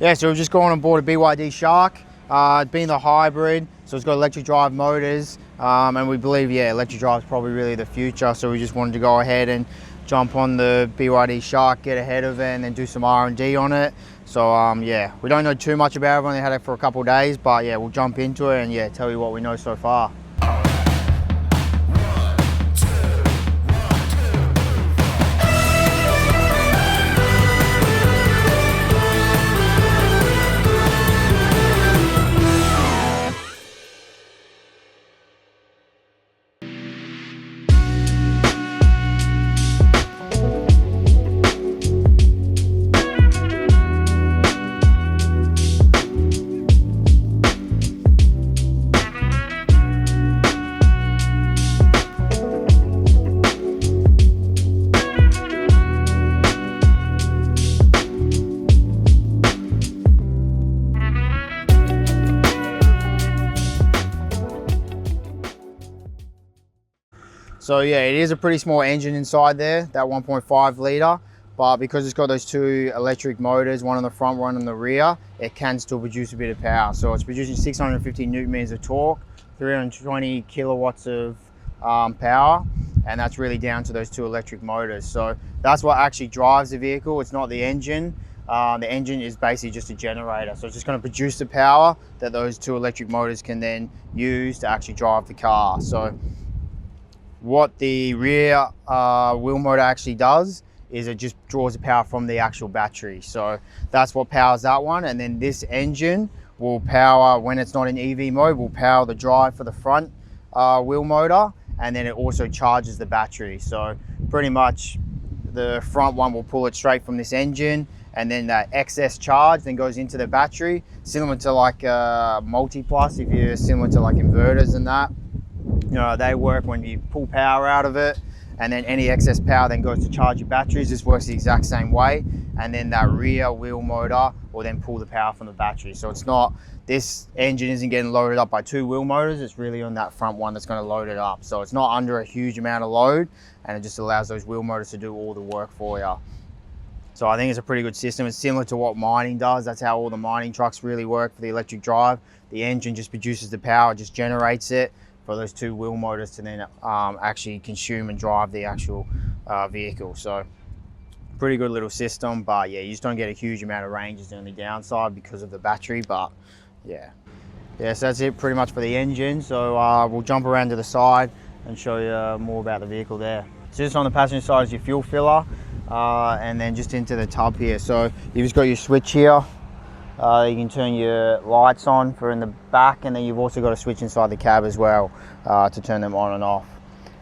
Yeah, so we've just gone on board a BYD SHARK. Being the hybrid, so it's got electric drive motors, and we believe, yeah, electric drive is probably really the future. So we just wanted to go ahead and jump on the BYD SHARK, get ahead of it, and then do some R&D on it. So yeah, we don't know too much about it. We've only had it for a couple of days, but yeah, we'll jump into it and yeah, tell you what we know so far. So yeah, it is a pretty small engine inside there, that 1.5 litre, but because it's got those two electric motors, one on the front, one on the rear, it can still produce a bit of power. So it's producing 650 newton meters of torque, 320 kilowatts of power, and that's really down to those two electric motors. So that's what actually drives the vehicle. It's not the engine. The engine is basically just a generator. So it's just going to produce the power that those two electric motors can then use to actually drive the car. So what the rear wheel motor actually does is it just draws the power from the actual battery. So that's what powers that one. And then this engine will power, when it's not in EV mode, will power the drive for the front wheel motor. And then it also charges the battery. So pretty much the front one will pull it straight from this engine, and then that excess charge then goes into the battery, similar to like multi-plus, if you're similar to like inverters and that. You know, they work when you pull power out of it, and then any excess power then goes to charge your batteries. This works the exact same way, and then that rear wheel motor will then pull the power from the battery. So it's not, this engine isn't getting loaded up by two wheel motors, it's really on that front one that's going to load it up. So it's not under a huge amount of load, and it just allows those wheel motors to do all the work for you. So I think it's a pretty good system. It's similar to what mining does. That's how all the mining trucks really work for the electric drive. The engine just produces the power, just generates it for those two wheel motors to then actually consume and drive the actual vehicle. So pretty good little system, but yeah, you just don't get a huge amount of range is the only downside because of the battery. But yeah, so that's it pretty much for the engine. So we'll jump around to the side and show you more about the vehicle there. So just on the passenger side is your fuel filler, and then just into the tub here. So you've just got your switch here. You can turn your lights on for in the back, and then you've also got a switch inside the cab as well to turn them on and off.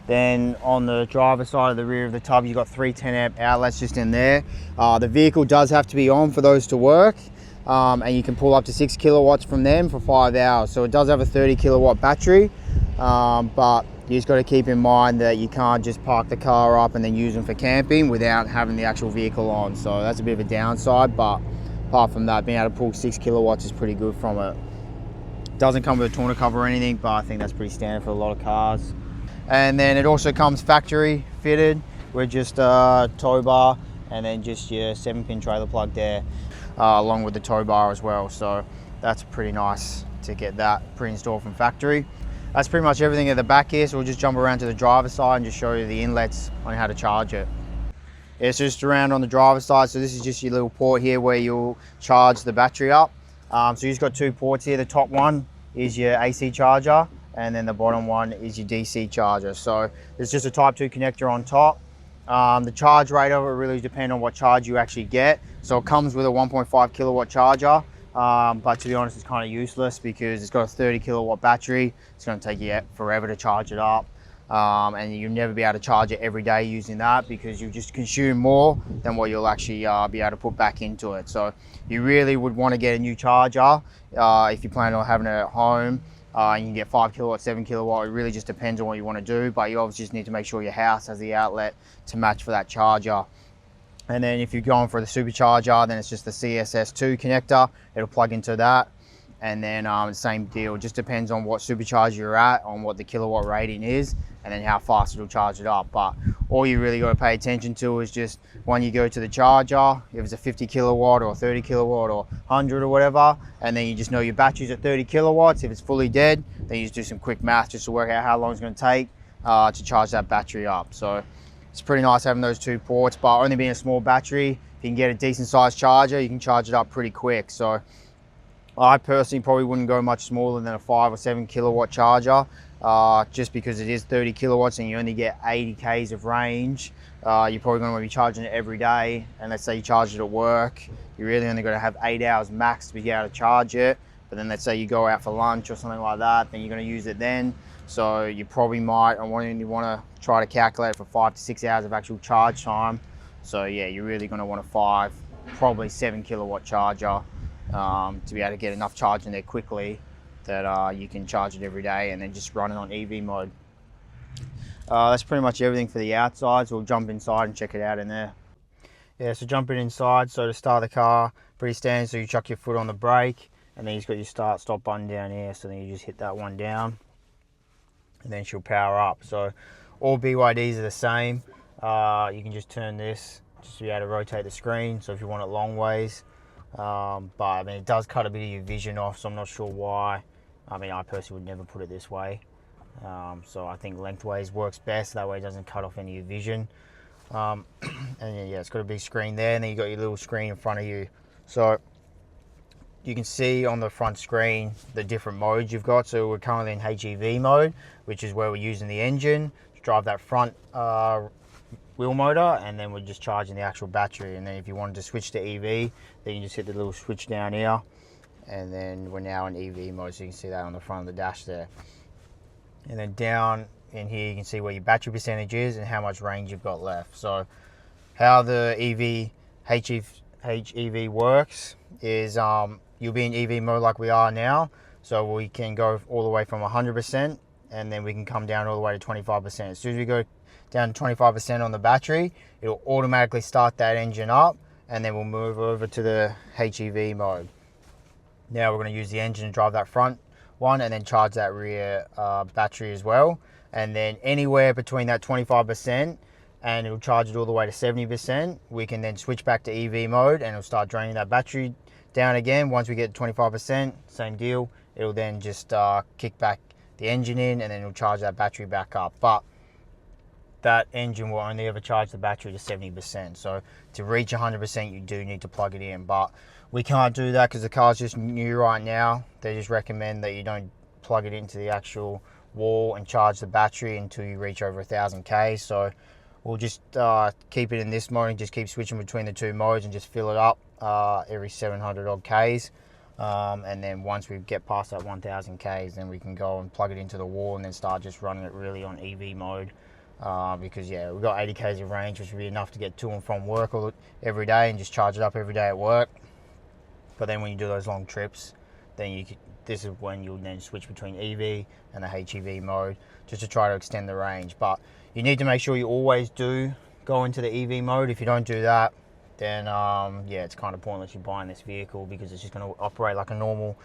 Then on the driver's side of the rear of the tub, you've got three 10 amp outlets just in there. The vehicle does have to be on for those to work, and you can pull up to 6 kilowatts from them for 5 hours. So it does have a 30 kilowatt battery, but you just got to keep in mind that you can't just park the car up and then use them for camping without having the actual vehicle on. So that's a bit of a downside, but apart from that, being able to pull 6 kilowatts is pretty good from it. Doesn't come with a tonneau cover or anything, but I think that's pretty standard for a lot of cars. And then it also comes factory fitted with just a tow bar and then just your 7-pin trailer plug there, along with the tow bar as well. So that's pretty nice to get that pre-installed from factory. That's pretty much everything at the back here. So we'll just jump around to the driver's side and just show you the inlets on how to charge it. It's just around on the driver's side. So this is just your little port here where you'll charge the battery up. So you've got two ports here. The top one is your AC charger, and then the bottom one is your DC charger. So there's just a type 2 connector on top. The charge rate of it really depends on what charge you actually get. So it comes with a 1.5 kilowatt charger, but to be honest, it's kind of useless because it's got a 30 kilowatt battery. It's going to take you forever to charge it up. And you'll never be able to charge it every day using that because you just consume more than what you'll actually be able to put back into it. So you really would want to get a new charger if you plan on having it at home. You can get 5 kilowatt, 7 kilowatt. It really just depends on what you want to do, but you obviously just need to make sure your house has the outlet to match for that charger. And then if you're going for the supercharger, then it's just the CSS2 connector. It'll plug into that. And then same deal, just depends on what supercharger you're at, on what the kilowatt rating is, and then how fast it'll charge it up. But all you really got to pay attention to is just when you go to the charger, if it's a 50 kilowatt or 30 kilowatt or 100 or whatever, and then you just know your battery's at 30 kilowatts. If it's fully dead, then you just do some quick math just to work out how long it's going to take to charge that battery up. So it's pretty nice having those two ports, but only being a small battery, if you can get a decent sized charger, you can charge it up pretty quick. So I personally probably wouldn't go much smaller than a 5 or 7 kilowatt charger, just because it is 30 kilowatts and you only get 80 Ks of range. You're probably going to be charging it every day, and let's say you charge it at work, you're really only going to have 8 hours max to be able to charge it. But then let's say you go out for lunch or something like that, then you're going to use it then. So you probably might only want to try to calculate for 5 to 6 hours of actual charge time. So yeah, you're really going to want a 5, probably 7 kilowatt charger to be able to get enough charge in there quickly that you can charge it every day and then just run it on EV mode. That's pretty much everything for the outside, so we'll jump inside and check it out in there. Yeah, so jumping inside, so to start the car, pretty standard, so you chuck your foot on the brake and then you've got your start stop button down here, so then you just hit that one down and then she'll power up. So all BYDs are the same. You can just turn this just to be able to rotate the screen, so if you want it long ways. But I mean, it does cut a bit of your vision off, so I'm not sure why. I mean, I personally would never put it this way. So I think lengthways works best, that way it doesn't cut off any of your vision. And yeah, it's got a big screen there, and then you got your little screen in front of you. So you can see on the front screen the different modes you've got. So we're currently in HEV mode, which is where we're using the engine to drive that front wheel motor, and then we're just charging the actual battery. And then if you wanted to switch to EV, then you just hit the little switch down here, and then we're now in EV mode, so you can see that on the front of the dash there. And then down in here you can see where your battery percentage is and how much range you've got left. So how the HEV works is you'll be in EV mode like we are now, so we can go all the way from 100% and then we can come down all the way to 25%. As soon as we go down to 25% on the battery, it'll automatically start that engine up, and then we'll move over to the HEV mode. Now we're going to use the engine to drive that front one and then charge that rear battery as well. And then anywhere between that 25% and it'll charge it all the way to 70%, we can then switch back to EV mode and it'll start draining that battery down again. Once we get to 25%, same deal, it'll then just kick back the engine in, and then it'll charge that battery back up. But that engine will only ever charge the battery to 70%. So to reach 100%, you do need to plug it in. But we can't do that because the car's just new right now. They just recommend that you don't plug it into the actual wall and charge the battery until you reach over 1,000 K. So we'll just keep it in this mode and just keep switching between the two modes and just fill it up every 700 odd Ks. And then once we get past that 1,000 Ks, then we can go and plug it into the wall and then start just running it really on EV mode. Because yeah, we've got 80 Ks of range, which would be enough to get to and from work every day and just charge it up every day at work. But then when you do those long trips, then this is when you'll then switch between EV and the HEV mode just to try to extend the range. But you need to make sure you always do go into the EV mode. If you don't do that, then yeah, it's kind of pointless you buying this vehicle, because it's just going to operate like a normal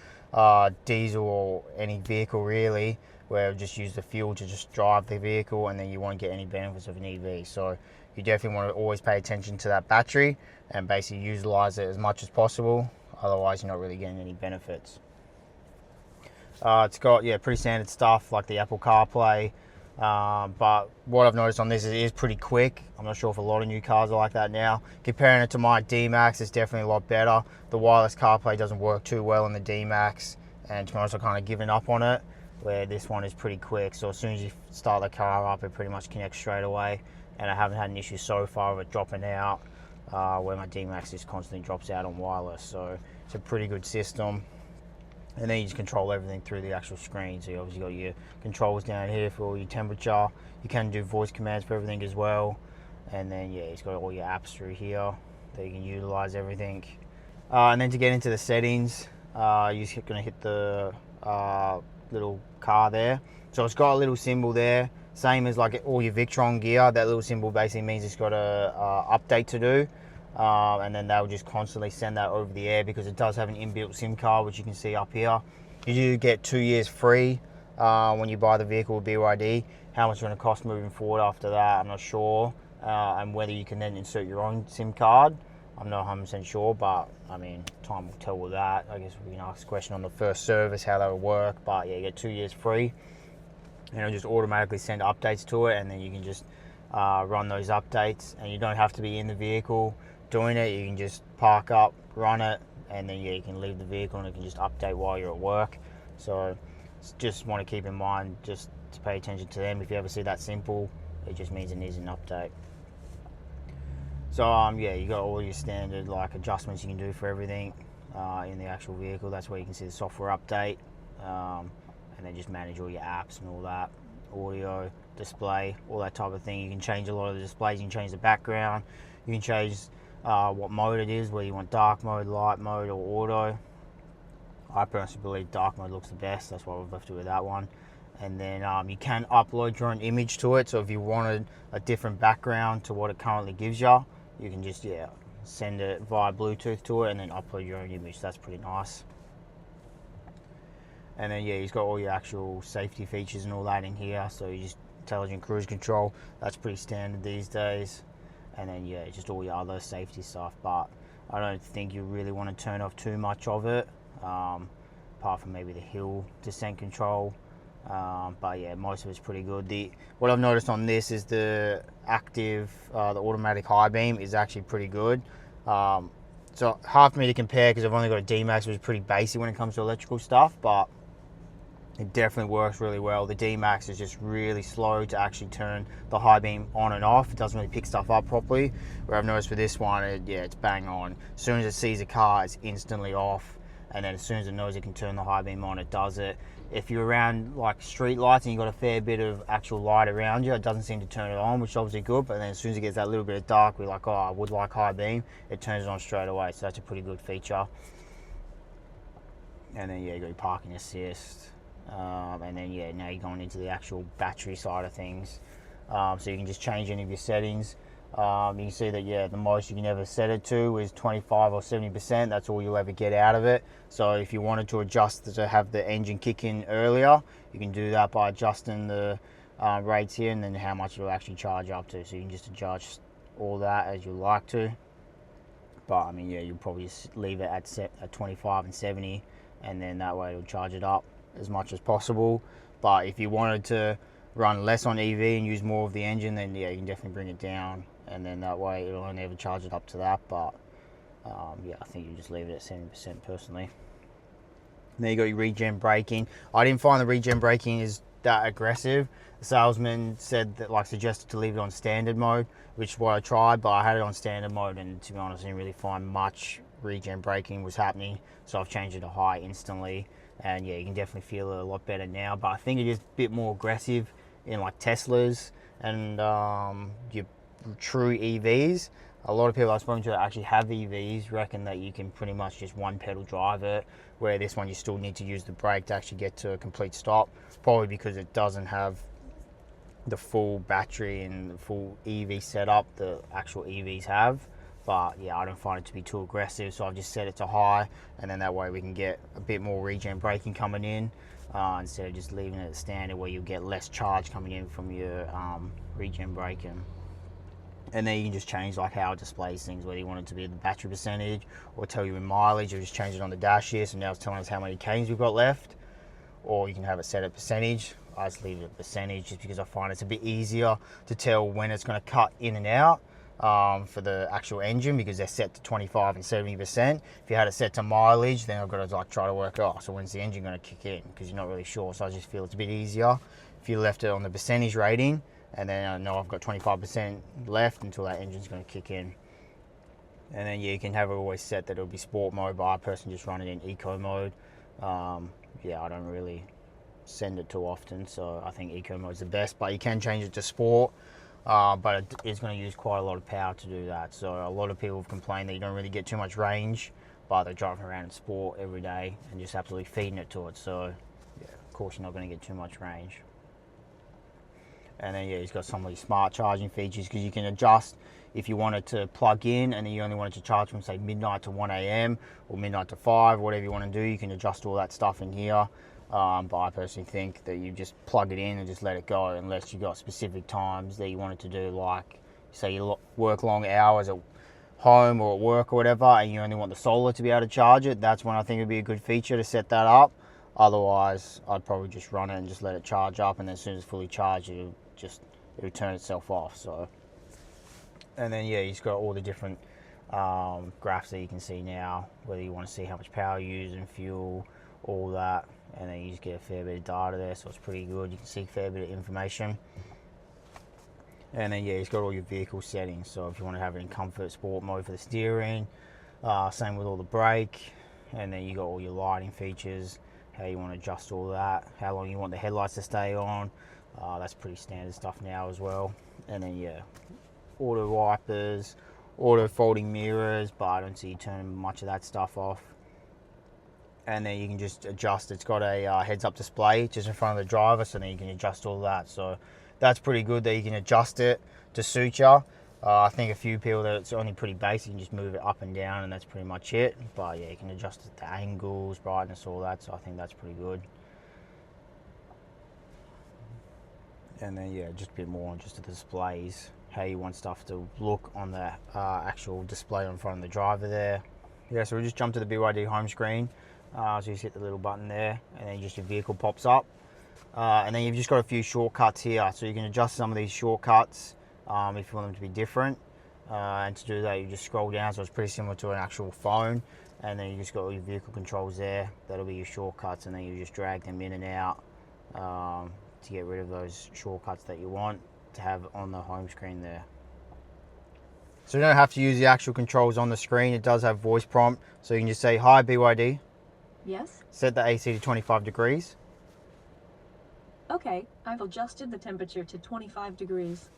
diesel or any vehicle really, where it'll just use the fuel to just drive the vehicle, and then you won't get any benefits of an EV. So you definitely want to always pay attention to that battery and basically utilize it as much as possible. Otherwise, you're not really getting any benefits. It's got, yeah, pretty standard stuff like the Apple CarPlay. But what I've noticed on this is it is pretty quick. I'm not sure if a lot of new cars are like that now. Comparing it to my D-Max, it's definitely a lot better. The wireless CarPlay doesn't work too well in the D-Max, and to be honest, I've kind of given up on it, where this one is pretty quick. So as soon as you start the car up, it pretty much connects straight away, and I haven't had an issue so far of it dropping out, where my D-Max just constantly drops out on wireless. So it's a pretty good system. And then you just control everything through the actual screen. So you obviously got your controls down here for all your temperature. You can do voice commands for everything as well. And then yeah, it's got all your apps through here that you can utilize everything. And then to get into the settings, you're just gonna hit the little car there. So it's got a little symbol there, same as like all your Victron gear. That little symbol basically means it's got a update to do. And then they'll just constantly send that over the air, because it does have an inbuilt SIM card, which you can see up here. You do get 2 years free when you buy the vehicle with BYD. How much it's going to cost moving forward after that, I'm not sure. And whether you can then insert your own SIM card, I'm not 100% sure, but I mean, time will tell with that. I guess we can ask a question on the first service, how that would work. But yeah, you get 2 years free, and it'll just automatically send updates to it, and then you can just run those updates, and you don't have to be in the vehicle doing it. You can just park up, run it, and then yeah, you can leave the vehicle and it can just update while you're at work. So just want to keep in mind just to pay attention to them. If you ever see that simple, it just means it needs an update. So yeah, you got all your standard like adjustments you can do for everything in the actual vehicle. That's where you can see the software update, and then just manage all your apps and all that, audio, display, all that type of thing. You can change a lot of the displays. You can change the background. You can change what mode it is, whether you want dark mode, light mode, or auto. I personally believe dark mode looks the best. That's why we've left it with that one. And then you can upload your own image to it. So if you wanted a different background to what it currently gives you, you can just send it via Bluetooth to it and then upload your own image. That's pretty nice. And then he's got all your actual safety features and all that in here. So you just intelligent cruise control. That's pretty standard these days. And then just all your other safety stuff. But I don't think you really want to turn off too much of it, apart from maybe the hill descent control. But yeah, most of it's pretty good. What I've noticed on this is the active, the automatic high beam is actually pretty good. So hard for me to compare because I've only got a D-Max, which is pretty basic when it comes to electrical stuff, but it definitely works really well. The D-Max is just really slow to actually turn the high beam on and off. It doesn't really pick stuff up properly. Where I've noticed for this one, it's bang on. As soon as it sees a car, it's instantly off. And then as soon as it knows it can turn the high beam on, it does it. If you're around like street lights and you've got a fair bit of actual light around you, it doesn't seem to turn it on, which is obviously good. But then as soon as it gets that little bit of dark, we're like, oh, I would like high beam. It turns it on straight away. So that's a pretty good feature. And then you got your parking assist. And then now you're going into the actual battery side of things. So you can just change any of your settings. You can see that the most you can ever set it to is 25 or 70%. That's all you'll ever get out of it. So if you wanted to adjust to have the engine kick in earlier, you can do that by adjusting the rates here and then how much it'll actually charge up to. So you can just adjust all that as you like to. But I mean, you'll probably just leave it at 25 and 70, and then that way it'll charge it up as much as possible. But if you wanted to run less on EV and use more of the engine, then you can definitely bring it down, and then that way it'll only ever charge it up to that. But I think you just leave it at 70% personally. And then you got your regen braking. I didn't find the regen braking is that aggressive. The salesman said that suggested to leave it on standard mode, which is what I tried, but I had it on standard mode, and to be honest, I didn't really find much regen braking was happening. So I've changed it to high instantly, and you can definitely feel it a lot better now. But I think it is a bit more aggressive in like Teslas and your true EVs. A lot of people I've spoken to that actually have EVs reckon that you can pretty much just one pedal drive it, where this one you still need to use the brake to actually get to a complete stop, probably because it doesn't have the full battery and the full EV setup the actual EVs have. But I don't find it to be too aggressive, so I've just set it to high, and then that way we can get a bit more regen braking coming in, instead of just leaving it at standard where you'll get less charge coming in from your regen braking. And then you can just change how it displays things, whether you want it to be the battery percentage or tell you in mileage, or just change it on the dash here. So now it's telling us how many Ks we've got left, or you can have it set at percentage. I just leave it at percentage just because I find it's a bit easier to tell when it's going to cut in and out for the actual engine, because they're set to 25 and 70%. If you had it set to mileage, then I've got to try to work out, so when's the engine going to kick in, because you're not really sure. So I just feel it's a bit easier if you left it on the percentage rating, and then I know I've got 25% left until that engine's going to kick in. And then you can have it always set that it'll be sport mode, but I personally just run it in eco mode. I don't really send it too often, so I think eco mode is the best, but you can change it to sport. But it is going to use quite a lot of power to do that. So a lot of people have complained that you don't really get too much range, but they're driving around in sport every day and just absolutely feeding it to it. So of course you're not going to get too much range. And then he's got some of these smart charging features, because you can adjust if you wanted to plug in and then you only wanted to charge from say midnight to 1 a.m. or midnight to 5, whatever you want to do. You can adjust all that stuff in here. But I personally think that you just plug it in and just let it go, unless you've got specific times that you want it to do, like say you work long hours at home or at work or whatever, and you only want the solar to be able to charge it. That's when I think it'd be a good feature to set that up. Otherwise, I'd probably just run it and just let it charge up, and then as soon as it's fully charged, it'll turn itself off. So, and then yeah, you've got all the different graphs that you can see now, whether you want to see how much power you use and fuel, all that, and then you just get a fair bit of data there, so it's pretty good. You can see a fair bit of information. And then yeah, it's got all your vehicle settings, so if you want to have it in comfort sport mode for the steering, same with all the brake, and then you got all your lighting features, how you want to adjust all that, how long you want the headlights to stay on. That's pretty standard stuff now as well. And then yeah, auto wipers, auto folding mirrors, but I don't see you turning much of that stuff off. And then you can just adjust. It's got a heads up display just in front of the driver, so then you can adjust all that. So that's pretty good that you can adjust it to suit you. I think a few people that it's only pretty basic, you can just move it up and down and that's pretty much it. But yeah, you can adjust it to angles, brightness, all that, so I think that's pretty good. And then yeah, just a bit more on just the displays, how you want stuff to look on the actual display in front of the driver there. Yeah, so we'll just jump to the BYD home screen. So you just hit the little button there, and then just your vehicle pops up. And then you've just got a few shortcuts here, so you can adjust some of these shortcuts if you want them to be different. And to do that, you just scroll down, so it's pretty similar to an actual phone. And then you just got all your vehicle controls there. That'll be your shortcuts, and then you just drag them in and out to get rid of those shortcuts that you want to have on the home screen there. So you don't have to use the actual controls on the screen. It does have voice prompt, so you can just say, "Hi BYD. Yes? Set the AC to 25 degrees. Okay, I've adjusted the temperature to 25 degrees.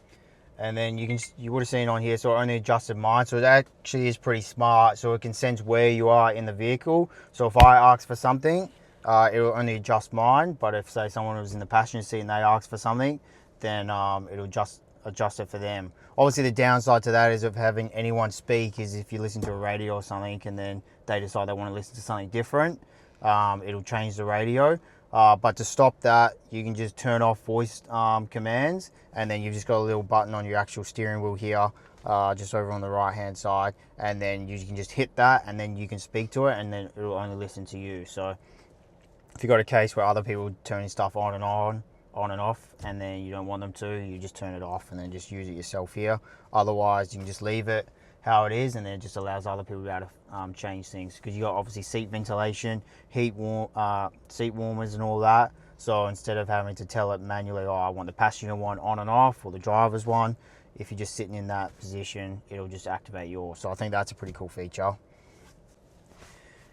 And then you would have seen on here, so I only adjusted mine. So it actually is pretty smart. So it can sense where you are in the vehicle. So if I ask for something, it will only adjust mine. But if say someone was in the passenger seat and they asked for something, then it'll just adjust it for them. Obviously the downside to that is of having anyone speak is if you listen to a radio or something and then they decide they want to listen to something different, it'll change the radio. But to stop that, you can just turn off voice commands, and then you've just got a little button on your actual steering wheel here, just over on the right hand side, and then you can just hit that and then you can speak to it and then it'll only listen to you. So if you've got a case where other people turning stuff on and off, and then you don't want them to, you just turn it off and then just use it yourself here. Otherwise, you can just leave it how it is, and then it just allows other people to be able to change things, because you got obviously seat ventilation, seat warmers and all that. So instead of having to tell it manually, oh, I want the passenger one on and off, or the driver's one, if you're just sitting in that position, it'll just activate yours. So I think that's a pretty cool feature.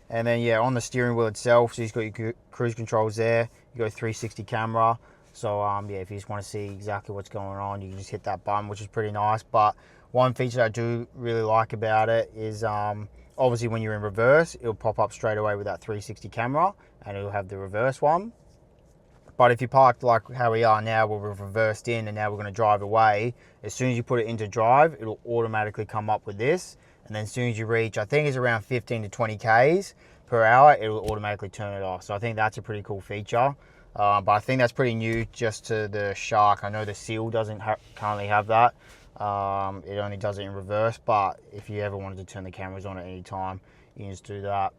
And then yeah, on the steering wheel itself, so you've got your cruise controls there. You got a 360 camera. So yeah, if you just want to see exactly what's going on, you can just hit that button, which is pretty nice. But one feature I do really like about it is obviously when you're in reverse, it'll pop up straight away with that 360 camera, and it'll have the reverse one. But if you parked like how we are now, where we've reversed in and now we're going to drive away, as soon as you put it into drive, it'll automatically come up with this. And then as soon as you reach, I think it's around 15 to 20 Ks per hour, it will automatically turn it off. So I think that's a pretty cool feature. But I think that's pretty new just to the Shark. I know the Seal doesn't currently have that. It only does it in reverse, but if you ever wanted to turn the cameras on at any time, you can just do that,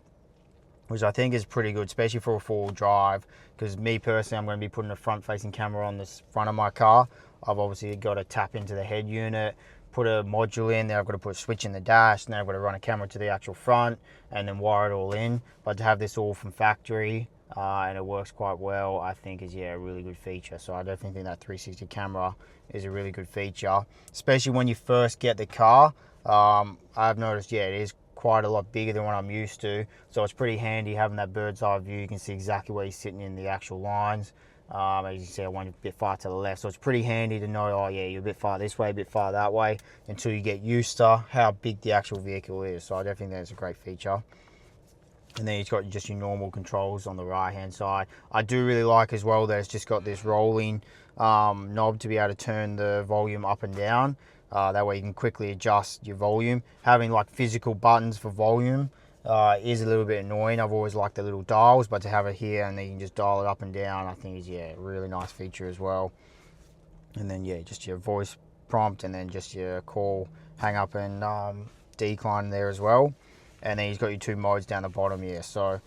which I think is pretty good, especially for a four-wheel drive, because me personally, I'm going to be putting a front-facing camera on the front of my car. I've obviously got to tap into the head unit, put a module in there, I've got to put a switch in the dash, and then I've got to run a camera to the actual front and then wire it all in. But to have this all from factory, and it works quite well, I think is a really good feature. So I definitely think that 360 camera is a really good feature, especially when you first get the car. I've noticed, it is quite a lot bigger than what I'm used to, so it's pretty handy having that bird's eye view. You can see exactly where you're sitting in the actual lines. As you can see, I went a bit far to the left, so it's pretty handy to know, oh yeah, you're a bit far this way, a bit far that way, until you get used to how big the actual vehicle is. So I definitely think that's a great feature. And then you've got just your normal controls on the right hand side. I do really like as well that it's just got this rolling knob to be able to turn the volume up and down. That way you can quickly adjust your volume. Having like physical buttons for volume Is a little bit annoying. I've always liked the little dials, but to have it here and then you can just dial it up and down, I think is, yeah, a really nice feature as well. And then, yeah, just your voice prompt and then just your call, hang up and decline there as well. And then he's got your 2 modes down the bottom here. So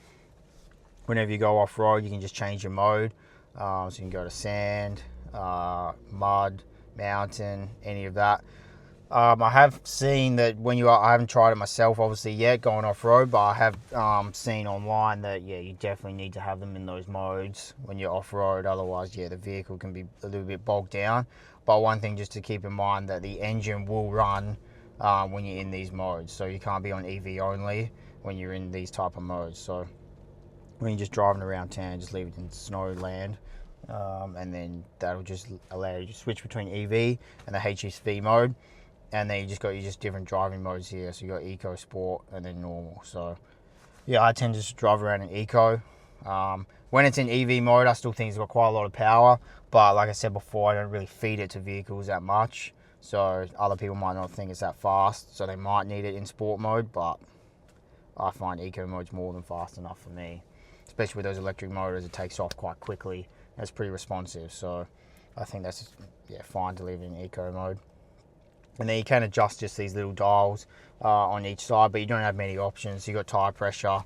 whenever you go off-road, you can just change your mode. So you can go to sand, mud, mountain, any of that. I have seen that I haven't tried it myself obviously yet going off-road, but I have seen online that, yeah, you definitely need to have them in those modes when you're off-road. Otherwise, yeah, the vehicle can be a little bit bogged down. But one thing just to keep in mind, that the engine will run when you're in these modes. So you can't be on EV only when you're in these type of modes. So when you're just driving around town, just leave it in snow land. And then that'll just allow you to switch between EV and the HSV mode. And then you just got your different driving modes here. So you got Eco, Sport, and then Normal. So yeah, I tend to just drive around in Eco. When it's in EV mode, I still think it's got quite a lot of power. But like I said before, I don't really feed it to vehicles that much. So other people might not think it's that fast. So they might need it in Sport mode. But I find Eco mode's more than fast enough for me. Especially with those electric motors, it takes off quite quickly. It's pretty responsive. So I think that's, yeah, fine to leave it in Eco mode. And then you can adjust just these little dials on each side, but you don't have many options. You've got tire pressure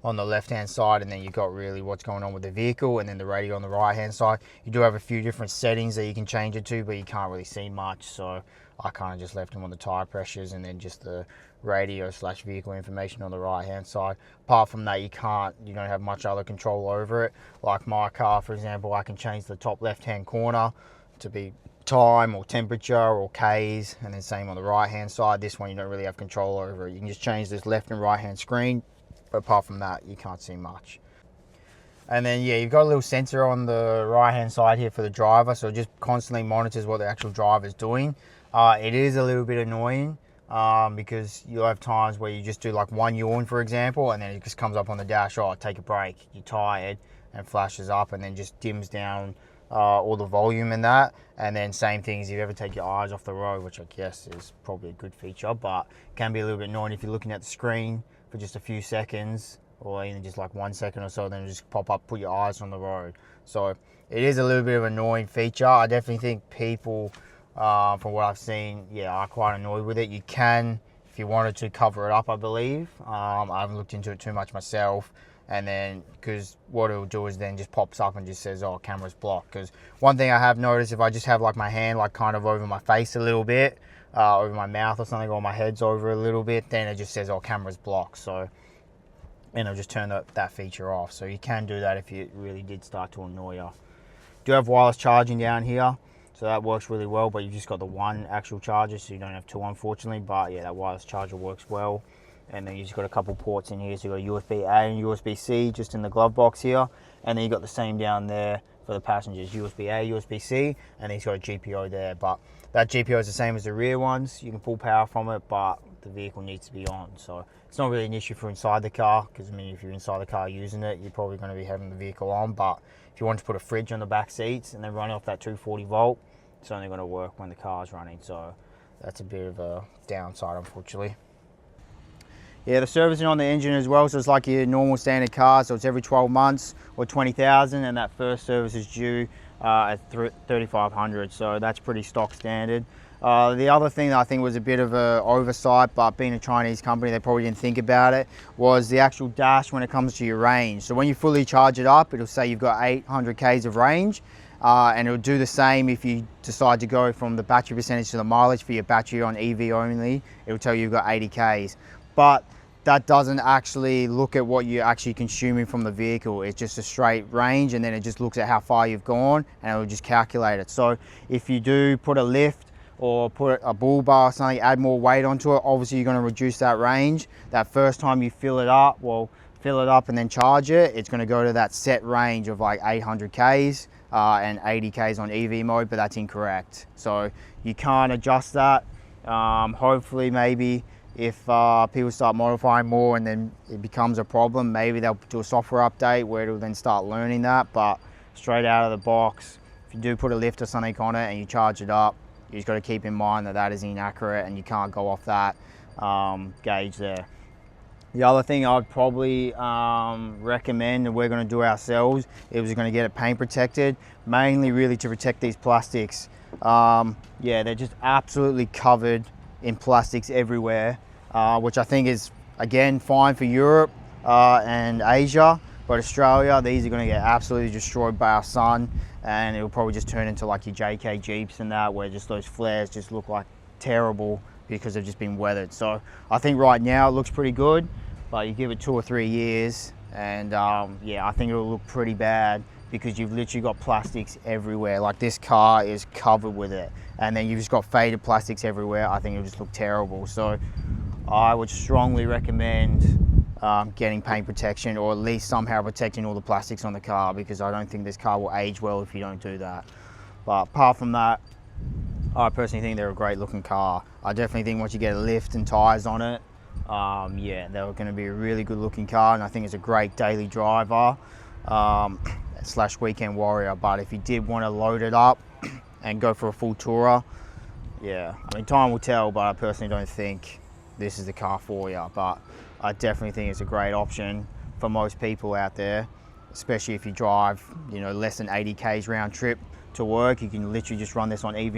on the left hand side, and then you've got really what's going on with the vehicle, and then the radio on the right hand side. You do have a few different settings that you can change it to, but you can't really see much. So I kind of just left them on the tire pressures and then just the radio / vehicle information on the right hand side. Apart from that, you don't have much other control over it. Like my car, for example, I can change the top left hand corner to be time or temperature or Ks, and then same on the right hand side. This one you don't really have control over. You can just change this left and right hand screen, but apart from that you can't see much. And then, yeah, you've got a little sensor on the right hand side here for the driver, so it just constantly monitors what the actual driver is doing. It is a little bit annoying because you'll have times where you just do like one yawn, for example, and then it just comes up on the dash, oh, take a break, you're tired, and flashes up and then just dims down all the volume in that. And then same thing as if you ever take your eyes off the road, which I guess is probably a good feature, but can be a little bit annoying if you're looking at the screen for just a few seconds, or even just like 1 second or so, then it just pop up, put your eyes on the road. So it is a little bit of an annoying feature. I definitely think people, from what I've seen, yeah, are quite annoyed with it. You can, if you wanted to, cover it up, I believe. I haven't looked into it too much myself. And then, because what it'll do is then just pops up and just says, oh, camera's blocked. Because one thing I have noticed, if I just have like my hand like kind of over my face a little bit, over my mouth or something, or my head's over a little bit, then it just says, oh, camera's blocked. So, and it'll just turn that feature off. So you can do that if it really did start to annoy you. Do have wireless charging down here, so that works really well, but you've just got the one actual charger, so you don't have two, unfortunately. But yeah, that wireless charger works well. And then you've just got a couple ports in here, so you've got USB-A and USB-C just in the glove box here. And then you've got the same down there for the passengers, USB-A, USB-C, and then he's got a GPO there. But that GPO is the same as the rear ones. You can pull power from it, but the vehicle needs to be on. So it's not really an issue for inside the car, because I mean, if you're inside the car using it, you're probably going to be having the vehicle on. But if you want to put a fridge on the back seats and then run off that 240 volt, it's only going to work when the car's running. So that's a bit of a downside, unfortunately. Yeah, the servicing on the engine as well, so it's like your normal standard car, so it's every 12 months or 20,000, and that first service is due at 3,500, so that's pretty stock standard. The other thing that I think was a bit of an oversight, but being a Chinese company, they probably didn't think about it, was the actual dash when it comes to your range. So when you fully charge it up, it'll say you've got 800 Ks of range, and it'll do the same if you decide to go from the battery percentage to the mileage for your battery on EV only. It'll tell you you've got 80 Ks. But that doesn't actually look at what you're actually consuming from the vehicle. It's just a straight range, and then it just looks at how far you've gone, and it will just calculate it. So if you do put a lift or put a bull bar or something, add more weight onto it, obviously you're going to reduce that range. That first time you fill it up, and then charge it, it's going to go to that set range of like 800 Ks and 80 Ks on EV mode, but that's incorrect. So you can't adjust that. Hopefully, maybe if people start modifying more and then it becomes a problem, maybe they'll do a software update where it'll then start learning that. But straight out of the box, if you do put a lift or something on it and you charge it up, you just got to keep in mind that that is inaccurate and you can't go off that gauge there. The other thing I'd probably recommend, and we're going to do ourselves, is we're going to get it paint protected, mainly really to protect these plastics. Yeah, they're just absolutely covered in plastics everywhere, which I think is, again, fine for Europe and Asia, but Australia, these are going to get absolutely destroyed by our sun, and it'll probably just turn into like your JK Jeeps and that, where just those flares just look like terrible because they've just been weathered. So I think right now it looks pretty good, but you give it 2 or 3 years and yeah, I think it'll look pretty bad because you've literally got plastics everywhere. Like this car is covered with it, and then you've just got faded plastics everywhere. I think it'll just look terrible. So I would strongly recommend getting paint protection, or at least somehow protecting all the plastics on the car, because I don't think this car will age well if you don't do that. But apart from that, I personally think they're a great looking car. I definitely think once you get a lift and tyres on it, yeah, they're going to be a really good looking car, and I think it's a great daily driver slash weekend warrior. But if you did want to load it up and go for a full tourer, yeah, I mean, time will tell, but I personally don't think this is the car for you. But I definitely think it's a great option for most people out there, especially if you drive, you know, less than 80 k's round trip to work. You can literally just run this on EV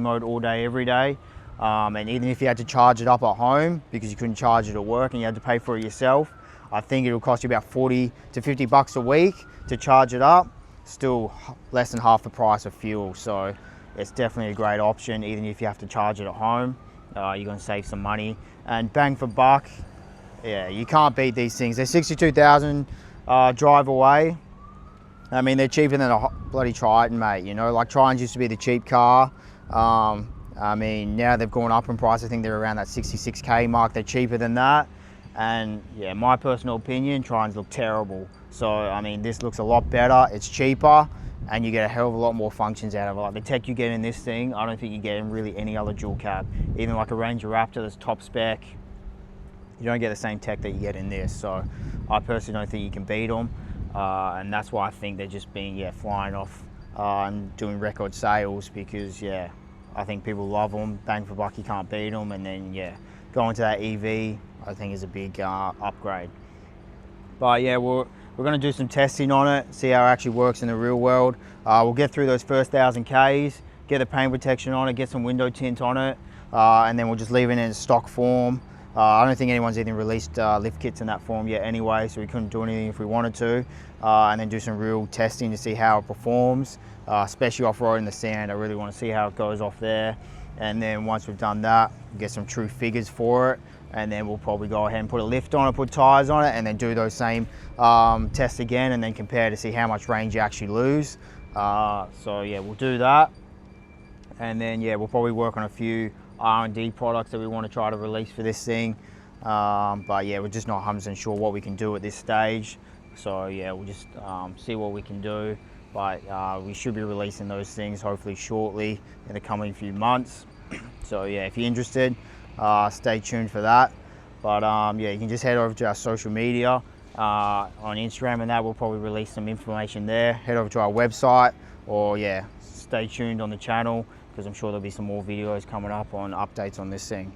mode all day, every day. And even if you had to charge it up at home because you couldn't charge it at work and you had to pay for it yourself, I think it'll cost you about 40 to 50 bucks a week to charge it up. Still less than half the price of fuel. So it's definitely a great option. Even if you have to charge it at home, you're going to save some money. And bang for buck, yeah, you can't beat these things. They're 62,000 drive away. I mean, they're cheaper than a bloody Triton, mate. You know, like Tritons used to be the cheap car. I mean, now they've gone up in price. I think they're around that 66k mark. They're cheaper than that. And yeah, my personal opinion, Tritons look terrible. So, I mean, this looks a lot better. It's cheaper, and you get a hell of a lot more functions out of it. Like the tech you get in this thing, I don't think you get in really any other dual cab. Even like a Ranger Raptor that's top spec, you don't get the same tech that you get in this. So I personally don't think you can beat them. And that's why I think they're just being, yeah, flying off and doing record sales, because, yeah, I think people love them. Bang for buck, you can't beat them. And then, yeah, going to that EV, I think is a big upgrade. But yeah, we're going to do some testing on it, see how it actually works in the real world. We'll get through those first 1,000 Ks, get the paint protection on it, get some window tint on it, and then we'll just leave it in stock form. I don't think anyone's even released lift kits in that form yet anyway, so we couldn't do anything if we wanted to. And then do some real testing to see how it performs, especially off-road in the sand. I really want to see how it goes off there. And then once we've done that, we'll get some true figures for it. And then we'll probably go ahead and put a lift on it, put tires on it, and then do those same tests again, and then compare to see how much range you actually lose. So yeah, we'll do that. And then yeah, we'll probably work on a few R&D products that we want to try to release for this thing. But yeah, we're just not 100% sure what we can do at this stage. So yeah, we'll just see what we can do. But we should be releasing those things hopefully shortly in the coming few months. So yeah, if you're interested, stay tuned for that. But yeah, you can just head over to our social media on Instagram, and that we'll probably release some information there. Head over to our website, or yeah, stay tuned on the channel, because I'm sure there'll be some more videos coming up on updates on this thing.